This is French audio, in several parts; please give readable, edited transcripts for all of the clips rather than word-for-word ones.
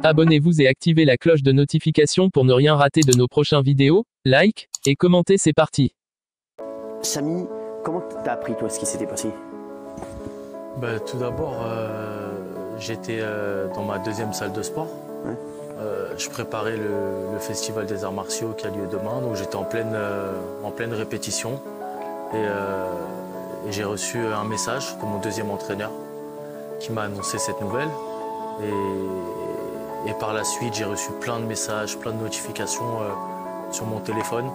Abonnez-vous et activez la cloche de notification pour ne rien rater de nos prochaines vidéos. Like et commentez, c'est parti. Samy, comment t'as appris toi ce qui s'était passé? Tout d'abord, j'étais dans ma deuxième salle de sport. Ouais. Je préparais le festival des arts martiaux qui a lieu demain, donc j'étais en pleine répétition. Et j'ai reçu un message de mon deuxième entraîneur qui m'a annoncé cette nouvelle. Et par la suite, j'ai reçu plein de messages, plein de notifications sur mon téléphone.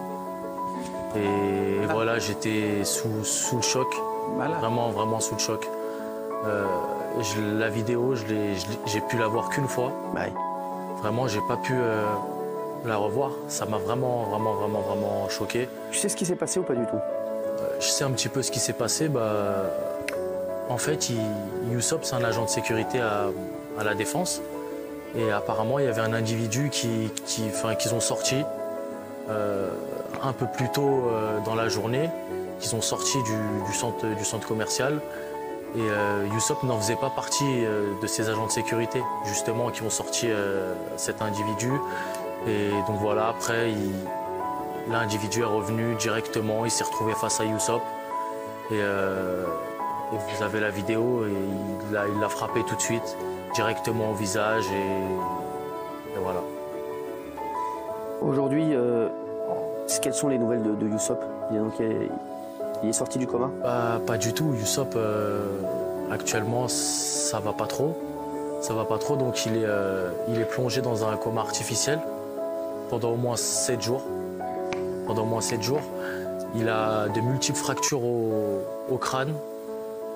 Et voilà, j'étais sous le choc, vraiment sous le choc. La vidéo, j'ai pu la voir qu'une fois. Ouais. Vraiment, j'ai pas pu la revoir. Ça m'a vraiment choqué. Tu sais ce qui s'est passé ou pas du tout? Je sais un petit peu ce qui s'est passé. En fait, Youssop, c'est un agent de sécurité à la Défense. Et apparemment, il y avait un individu qu'ils ont sorti un peu plus tôt dans la journée, qu'ils ont sorti du centre commercial. Et Youssop n'en faisait pas partie de ces agents de sécurité, justement, qui ont sorti cet individu. Et donc voilà, après, l'individu est revenu directement, il s'est retrouvé face à Youssop. Et vous avez la vidéo, et il l'a frappé tout de suite, directement au visage, et voilà. Aujourd'hui, quelles sont les nouvelles de Youssop? Il est sorti du coma? Pas du tout. Youssop, actuellement, ça va pas trop. Ça va pas trop, donc il est plongé dans un coma artificiel pendant au moins 7 jours. Pendant au moins 7 jours. Il a de multiples fractures au crâne,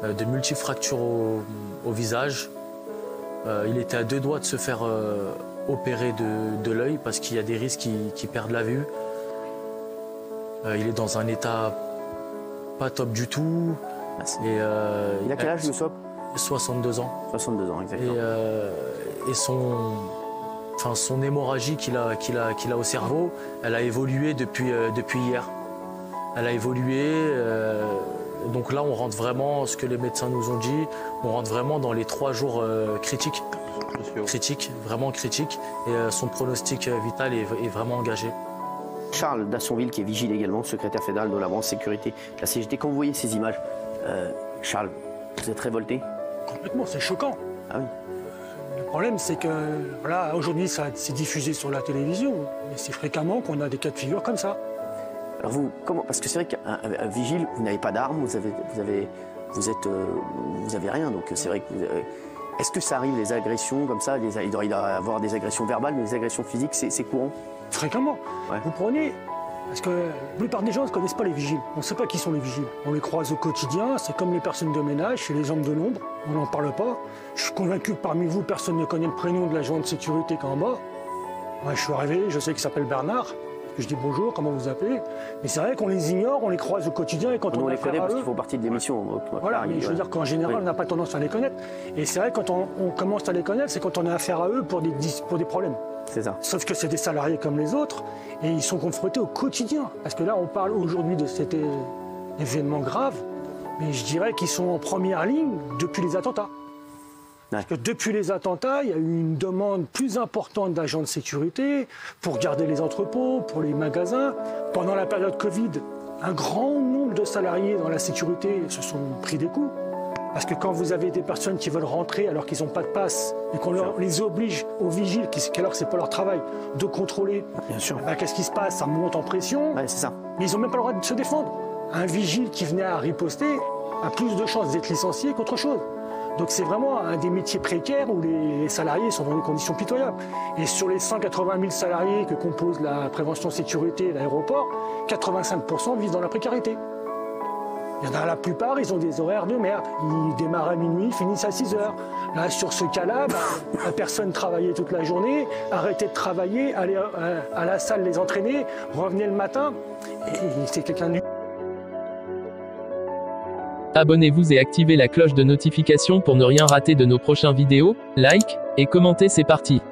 de multiples fractures au visage. Il était à 2 doigts de se faire opérer de l'œil parce qu'il y a des risques qu'il perde la vue. Il est dans un état pas top du tout. Il a quel âge, Youssop? 62 ans. 62 ans, exactement. Et son hémorragie qu'il a au cerveau, elle a évolué depuis hier. Elle a évolué. Donc là, on rentre vraiment, ce que les médecins nous ont dit, on rentre vraiment dans les 3 jours critiques. Vraiment critiques. Et son pronostic vital est vraiment engagé. Charles Dassonville, qui est vigile également, secrétaire fédéral de la branche sécurité, la CGT. Quand vous voyez ces images, Charles, vous êtes révolté? Complètement, c'est choquant. Ah oui. Le problème, c'est que voilà, aujourd'hui, ça c'est diffusé sur la télévision, mais c'est fréquemment qu'on a des cas de figure comme ça. Alors vous, comment? Parce que c'est vrai qu'un vigile, vous n'avez pas d'armes, vous avez rien, donc c'est vrai que est-ce que ça arrive, les agressions comme ça? Il doit y avoir des agressions verbales, mais les agressions physiques, c'est courant? Fréquemment. Ouais. Vous prenez, parce que la plupart des gens ne connaissent pas les vigiles. On ne sait pas qui sont les vigiles. On les croise au quotidien, c'est comme les personnes de ménage, c'est les hommes de l'ombre, on n'en parle pas. Je suis convaincu que parmi vous, personne ne connaît le prénom de l'agent de sécurité qui est en bas. Moi, je suis arrivé, je sais qu'il s'appelle Bernard. Je dis bonjour, comment vous appelez? Mais c'est vrai qu'on les ignore, on les croise au quotidien et quand on les connaît parce qu'ils qu'ils font partie de l'émission. Voilà, mais je veux dire qu'en général, on n'a pas tendance à les connaître. Et c'est vrai, quand on commence à les connaître, c'est quand on a affaire à eux pour des problèmes. C'est ça. Sauf que c'est des salariés comme les autres et ils sont confrontés au quotidien. Parce que là, on parle aujourd'hui de cet événement grave, mais je dirais qu'ils sont en première ligne depuis les attentats. Parce que depuis les attentats, il y a eu une demande plus importante d'agents de sécurité pour garder les entrepôts, pour les magasins. Pendant la période Covid, un grand nombre de salariés dans la sécurité se sont pris des coups. Parce que quand vous avez des personnes qui veulent rentrer alors qu'ils n'ont pas de passe et qu'on les oblige aux vigiles, alors que ce n'est pas leur travail, de contrôler, qu'est-ce qui se passe? Ça monte en pression, c'est ça. Mais ils n'ont même pas le droit de se défendre. Un vigile qui venait à riposter a plus de chances d'être licencié qu'autre chose. Donc c'est vraiment un des métiers précaires où les salariés sont dans des conditions pitoyables. Et sur les 180 000 salariés que compose la prévention sécurité et l'aéroport, 85% vivent dans la précarité. Il y en a la plupart, ils ont des horaires de merde. Ils démarrent à minuit, ils finissent à 6 heures. Là, sur ce cas-là, la personne travaillait toute la journée, arrêtait de travailler, allait à la salle les entraîner, revenait le matin, et c'est quelqu'un de... Abonnez-vous et activez la cloche de notification pour ne rien rater de nos prochaines vidéos. Like et commentez, c'est parti.